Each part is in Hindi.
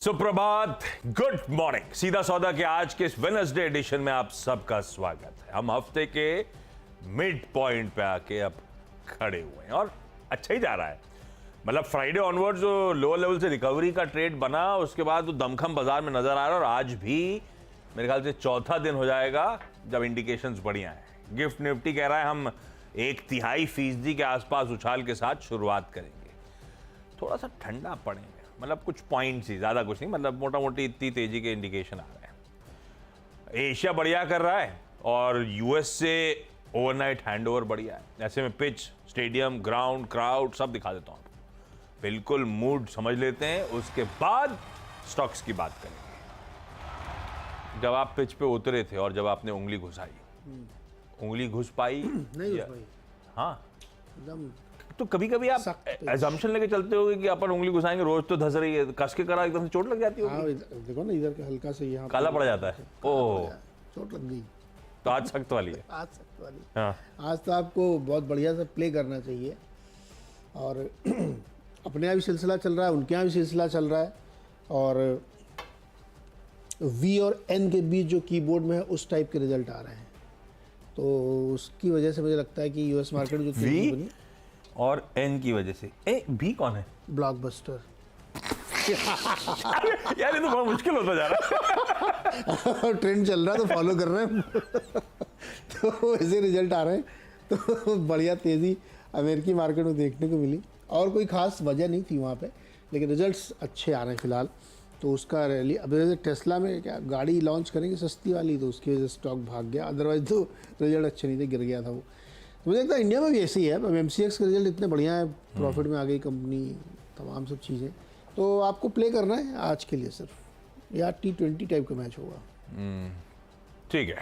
सुप्रभात, गुड मॉर्निंग। सीधा सौदा के आज के इस वेडनेसडे एडिशन में आप सबका स्वागत है। हम हफ्ते के मिड पॉइंट पे आके अब खड़े हुए हैं और अच्छा ही जा रहा है। मतलब फ्राइडे ऑनवर्ड जो लोअर लेवल से रिकवरी का ट्रेड बना, उसके बाद वो दमखम बाजार में नजर आ रहा है और आज भी मेरे ख्याल से चौथा दिन हो जाएगा जब इंडिकेशंस बढ़िया है। गिफ्ट निफ्टी कह रहा है हम 1/3% के आसपास उछाल के साथ शुरुआत करेंगे। थोड़ा सा ठंडा पड़ेंगे, मतलब कुछ पॉइंट्स ही, ज्यादा कुछ नहीं, मतलब मोटा मोटी इतनी तेजी के इंडिकेशन आ रहे हैं। एशिया बढ़िया कर रहा है और यूएस से ओवरनाइट हैंडओवर बढ़िया है। ऐसे में पिच, स्टेडियम, ग्राउंड, क्राउड सब दिखा देता हूं आपको। बिल्कुल मूड समझ लेते हैं, उसके बाद स्टॉक्स की बात करेंगे। जब आप पिच पे उतरे थे और जब आपने उंगली घुसाई, उंगली घुस पाई? नहीं घुस पाई। हाँ, एकदम। तो कभी कभी आप एजम्पशन लेके चलते होगे कि अपन उंगली घुसाएंगे, रोज तो धस रही है, कस के करा एकदम से चोट लग जाती होगी। हाँ, देखो ना, इधर का हल्का से यहाँ काला पड़ जाता है। ओह, चोट लग गई। तो आज सख्त वाली है। आज सख्त वाली। हाँ, आज तो आपको बहुत बढ़िया से प्ले करना चाहिए और अपने यहाँ भी सिलसिला चल रहा है, उनके यहाँ भी सिलसिला चल रहा है और वी और एन के बीच जो कीबोर्ड में है उस टाइप के रिजल्ट आ रहे हैं। तो उसकी वजह से मुझे लगता है कि यूएस मार्केट जो तेजी बनी और एन की वजह से। ए भी कौन है? ब्लॉकबस्टर। यार ये तो बहुत मुश्किल होता जा रहा है। ट्रेंड चल रहा है तो फॉलो कर रहे हैं। तो ऐसे रिजल्ट आ रहे हैं, तो बढ़िया तेज़ी अमेरिकी मार्केट में देखने को मिली और कोई खास वजह नहीं थी वहाँ पे, लेकिन रिजल्ट्स अच्छे आ रहे हैं फिलहाल। तो उसका रैली, अब जैसे टेस्ला में क्या गाड़ी लॉन्च करेंगे सस्ती वाली, तो उसकी वजह से स्टॉक भाग गया, अदरवाइज तो रिजल्ट अच्छे नहीं थे, गिर गया था वो। तो मुझे लगता है इंडिया में भी ऐसे ही है। अब एमसीएक्स के रिजल्ट इतने बढ़िया है, प्रॉफिट में आ गई कंपनी, तमाम सब चीज़ें। तो आपको प्ले करना है आज के लिए सिर्फ, या T20 टाइप का मैच होगा। ठीक है।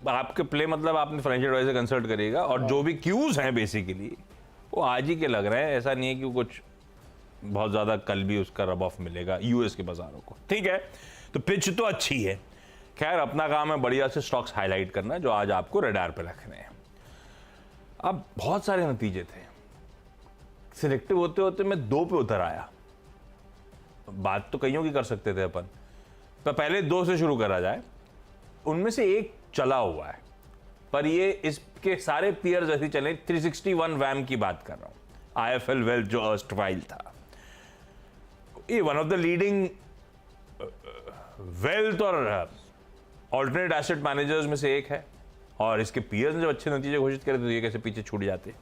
आपके प्ले मतलब आपने फाइनेंशियल एडवाइजर कंसल्ट करिएगा और जो भी क्यूज हैं बेसिकली वो आज ही के लग रहे हैं। ऐसा नहीं है कि कुछ बहुत ज़्यादा कल भी उसका रब ऑफ मिलेगा यूएस के बाजारों को। ठीक है, तो पिच तो अच्छी है। खैर, अपना काम है बढ़िया से स्टॉक्स हाईलाइट करना जो आज आपको रडार पे रखने हैं। अब बहुत सारे नतीजे थे, सिलेक्टिव होते होते मैं 2 पे उतर आया। बात तो कईयों की कर सकते थे अपन, तो पहले 2 से शुरू करा जाए। उनमें से एक चला हुआ है, पर ये इसके सारे पीयर्स ऐसे चले। 361 वैम की बात कर रहा हूं, आईएफएल वेल्थ जो अर्स्टवाइल था। ये one of the leading wealth और ऑल्टरनेट एसेट मैनेजर्स में से एक है और इसके पीयर्स ने जब अच्छे नतीजे घोषित करे तो ये कैसे पीछे छूट जाते।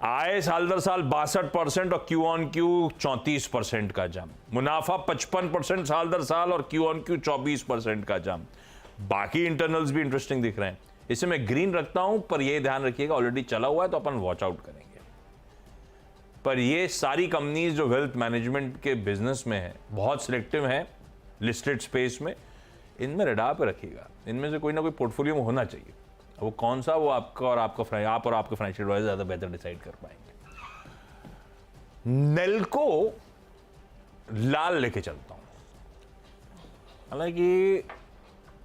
आय साल दर साल 62% और क्यू ऑन क्यू 34% का जंप। मुनाफा 55% साल दर साल और क्यू ऑन क्यू 24% का जंप। बाकी इंटरनल्स भी इंटरेस्टिंग दिख रहे हैं। इसे मैं ग्रीन रखता हूं, पर यह ध्यान रखिएगा ऑलरेडी चला हुआ है तो अपन वॉच आउट करेंगे। पर ये सारी कंपनीज जो वेल्थ मैनेजमेंट के बिजनेस में है, बहुत सिलेक्टिव है लिस्टेड स्पेस में, इनमें रडार पे रखिएगा। इनमें से कोई ना कोई पोर्टफोलियो में होना चाहिए। वो कौन सा, वो आपका और आपका आप और आपके फाइनेंशियल एडवाइजर ज्यादा बेहतर डिसाइड कर पाएंगे। नेल्को लाल लेके चलता हूं, हालांकि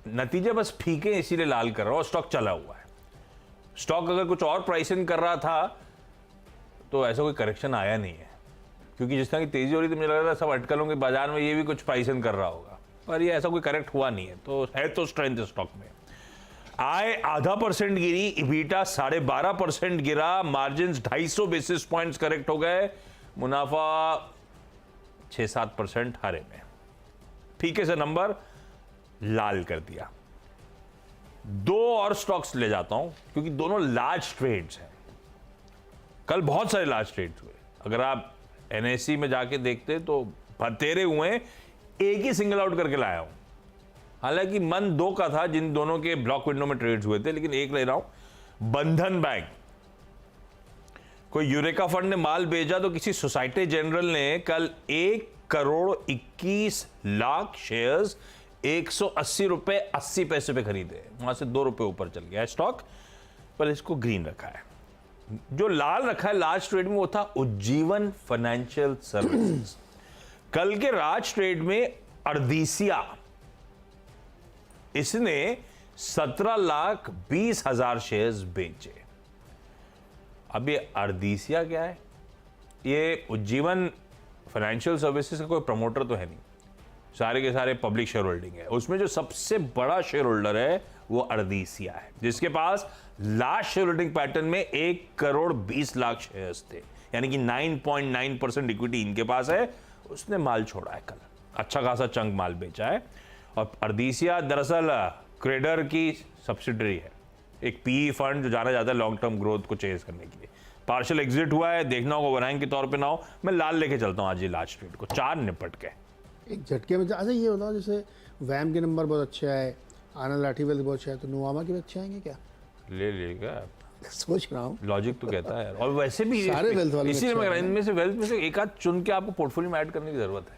नतीजे बस फीके इसीलिए लाल कर रहा हूं और स्टॉक चला हुआ है। स्टॉक अगर कुछ और प्राइसिंग कर रहा था तो ऐसा कोई करेक्शन आया नहीं है, क्योंकि जिस तरह की तेजी हो रही थी मुझे लग रहा था सब अटकलों के बाजार में ये भी कुछ प्राइसिंग कर रहा होगा, पर ये ऐसा कोई करेक्ट हुआ नहीं है। तो है तो स्ट्रेंथ स्टॉक में। आय 0.5% गिरी, इबीटा 12.5% गिरा, मार्जिन 250 बेसिस पॉइंट्स करेक्ट हो गए, मुनाफा 6-7% हरे में। फीके से नंबर लाल कर दिया। 2 और स्टॉक्स ले जाता हूं क्योंकि दोनों लार्ज ट्रेड्स हैं। कल बहुत सारे लार्ज ट्रेड्स हुए। अगर आप एनएससी में जाके देखते तो बतेरे हुए, एक ही सिंगल आउट करके लाया हूं। हालांकि मन 2 का था, जिन दोनों के ब्लॉक विंडो में ट्रेड्स हुए थे, लेकिन एक ले रहा हूं। बंधन बैंक, कोई यूरेका फंड ने माल भेजा तो किसी सोसाइटी जनरल ने कल 1,21,00,000 शेयर्स 180 रुपए 80 पैसे पे खरीदे। वहां से 2 रुपए ऊपर चल गया है स्टॉक, पर इसको ग्रीन रखा है। जो लाल रखा है लार्ज ट्रेड में वो था उज्जीवन फाइनेंशियल सर्विसेज। कल के राज ट्रेड में अर्दीसिया, इसने 17,20,000 शेयर्स बेचे। अब ये अर्दीसिया क्या है? ये उज्जीवन फाइनेंशियल सर्विसेज का कोई प्रमोटर तो है नहीं, सारे के सारे पब्लिक शेयर होल्डिंग है। उसमें जो सबसे बड़ा शेयर होल्डर है वो अर्देसिया है, जिसके पास लास्ट शेयर होल्डिंग पैटर्न में 1,20,00,000 शेयर्स थे, यानी कि 9.9% इक्विटी इनके पास है। उसने माल छोड़ा है कल, अच्छा खासा चंक माल बेचा है। और अर्देसिया दरअसल क्रेडर की सब्सिडरी है, एक पीई फंड जो जाना जाता है लॉन्ग टर्म ग्रोथ को चेज करने के लिए। पार्शियल एग्जिट हुआ है, देखना होगा ओवरहैंग के तौर पे ना हो। मैं लाल लेके चलता हूँ आज ये लास्ट ट्रेड को, 4 निपट के एक झटके में। अच्छा ये बताओ, जैसे वैम के नंबर बहुत अच्छे आए, आनंद लाठी वेल्थ बहुत अच्छा है, तो नुवामा के भी अच्छे आएंगे क्या? ले लेगा, सोच रहा हूँ, लॉजिक तो कहता है। और वैसे भी सारे वेल्थ वाले इसीलिए अच्छे मैं इनमें से वेल्थ में से एक आध चुन के आपको पोर्टफोलियो में ऐड करने की जरूरत है।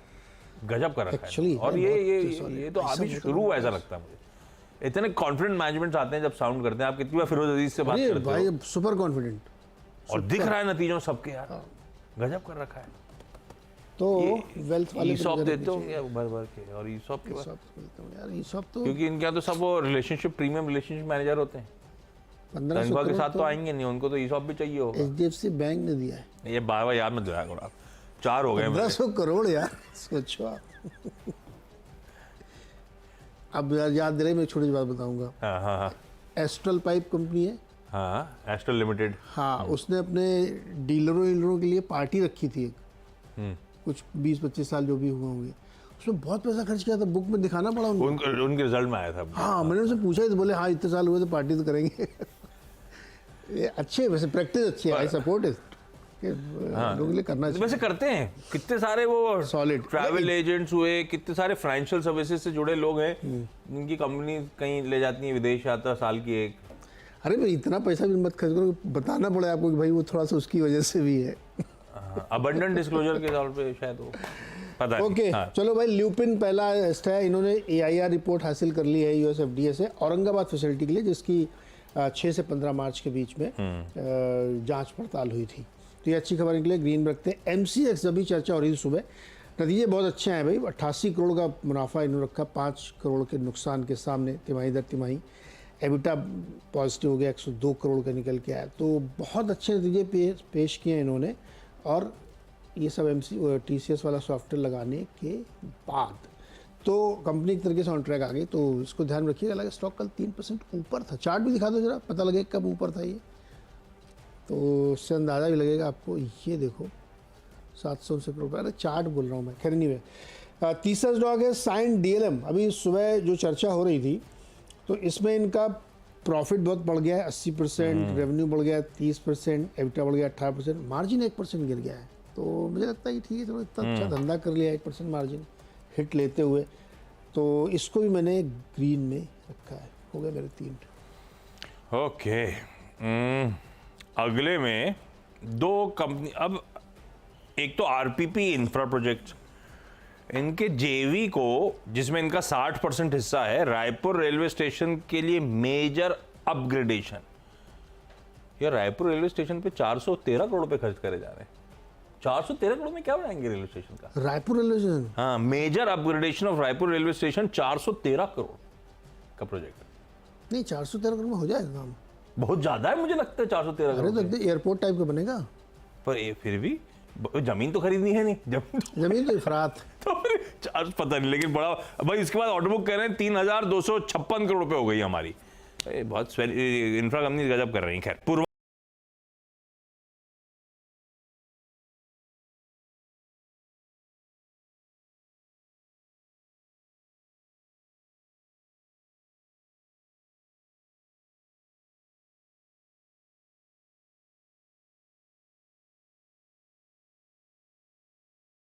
गजब कर रखा है। Actually, और है, ये तो अभी शुरू हुआ ऐसा लगता है मुझे। इतने कॉन्फिडेंट मैनेजमेंट आते हैं जब साउंड करते हैं। आप कितनी बार फिरोज अजीज से बात अरे करते भाई हो सुपर कॉन्फिडेंट, और दिख रहा है नतीजों सबके यार, गजब कर रखा है। तो वेल्थ वाले ईसॉप देते हो क्या भर भर के? और ईसॉप के बाद यार ये सब तो क्योंकि इनके यहाँ तो सब वो रिलेशनशिप प्रीमियम रिलेशनशिप मैनेजर होते हैं, 1500 तनख्वाह के साथ करोड़ तो आएंगे नहीं, उनको तो ईसॉप भी चाहिए होगा। HDFC बैंक ने दिया है। ये बार बार याद मत दिलाया करो आप, 4 हो गए मेरे। 1500 करोड़ यार, सोचो आप। अब याद दिलाइए, मैं छोटी सी बात बताऊंगा। हाँ हाँ हाँ एस्ट्रल पाइप कंपनी है, हाँ, एस्ट्रल लिमिटेड। हाँ, उसने अपने डीलरों के लिए पार्टी रखी थी एक, कुछ 20-25 साल जो भी हुए होंगे, उसमें बहुत पैसा खर्च किया था, बुक में दिखाना पड़ा उनको। उनके रिजल्ट में आया था। हाँ, मैंने उनसे पूछा ही तो बोले हाँ इतने साल हुए तो पार्टी तो करेंगे। ये अच्छे, वैसे प्रैक्टिस अच्छी है, आई सपोर्ट इट, लोगों के लिए करना चाहिए। वैसे करते हैं कितने सारे वो Solid। ट्रैवल एजेंट्स हुए, कितने सारे फाइनेंशियल सर्विसेज से जुड़े लोग हैं जिनकी कंपनी कहीं ले जाती है विदेश यात्रा साल की एक। अरे भाई इतना पैसा भी मत खर्च करो, बताना पड़े आपको कि भाई वो थोड़ा सा उसकी वजह से भी है। अबंडेंट डिस्क्लोजर के तौर पे शायद वो पता नहीं। ओके, चलो भाई, ल्यूपिन पहला है, इन्होंने AIR रिपोर्ट हासिल कर ली है US FDA से औरंगाबाद फैसिलिटी के लिए, जिसकी 6 से 15 मार्च के बीच में जांच पड़ताल हुई थी। तो ये अच्छी खबर के लिए ग्रीन रखते हैं। MCX अभी चर्चा हो रही थी सुबह, नतीजे बहुत अच्छे हैं भाई। 88 करोड़ का मुनाफा इन्होंने रखा, 5 करोड़ के नुकसान के सामने तिमाही दर तिमाही। एबिटा पॉजिटिव हो गया, 102 करोड़ का निकल के आया। तो बहुत अच्छे नतीजे पेश किए इन्होंने, और ये सब TCS वाला सॉफ्टवेयर लगाने के बाद तो कंपनी एक तरीके से ऑन ट्रैक आ गई। तो इसको ध्यान में रखिएगा। लगा स्टॉक कल 3% ऊपर था, चार्ट भी दिखा दो जरा, पता लगे कब ऊपर था ये, तो उससे अंदाज़ा भी लगेगा आपको। ये देखो 700 करोड़, अरे चार्ट बोल रहा हूँ मैं, खैर नहीं है। तीसरा स्टॉक है साइन DLM। अभी सुबह जो चर्चा हो रही थी, तो इसमें इनका प्रॉफिट बहुत बढ़ गया है, 80%, रेवेन्यू बढ़ गया है 30%, एबिटा बढ़ गया 18%, मार्जिन 1% गिर गया है। तो मुझे लगता है कि ठीक है, चलो इतना अच्छा धंधा कर लिया, 1% मार्जिन हिट लेते हुए, तो इसको भी मैंने ग्रीन में रखा है। हो गए मेरे 3। ओके, अगले में 2 कंपनी। अब एक तो RPP इंफ्रा प्रोजेक्ट, इनके जेवी को, जिसमें इनका 60% हिस्सा है, रायपुर रेलवे स्टेशन के लिए मेजर अपग्रेडेशन। यार रायपुर रेलवे स्टेशन पे 413 करोड़ रुपए खर्च करे जा रहे हैं। 413 करोड़ में क्या बनाएंगे रेलवे स्टेशन का? रायपुर रेलवे स्टेशन, हाँ, major upgradation of Raipur railway station, 413 crore का प्रोजेक्ट। नहीं 413 करोड़ में हो जाएगा काम। बहुत ज्यादा है मुझे लगता है 413 अरे करोड़। तो एयरपोर्ट टाइप का बनेगा, पर फिर भी जमीन तो खरीदनी है नहीं, जमीन तो इफरात। तो फिर चार्ज पता नहीं, लेकिन बड़ा भाई। इसके बाद ऑर्डर बुक कह रहे हैं 3,256 करोड़ रुपए हो गई हमारी। बहुत इंफ्रा कंपनी गजब कर रही है। खैर, पूर्व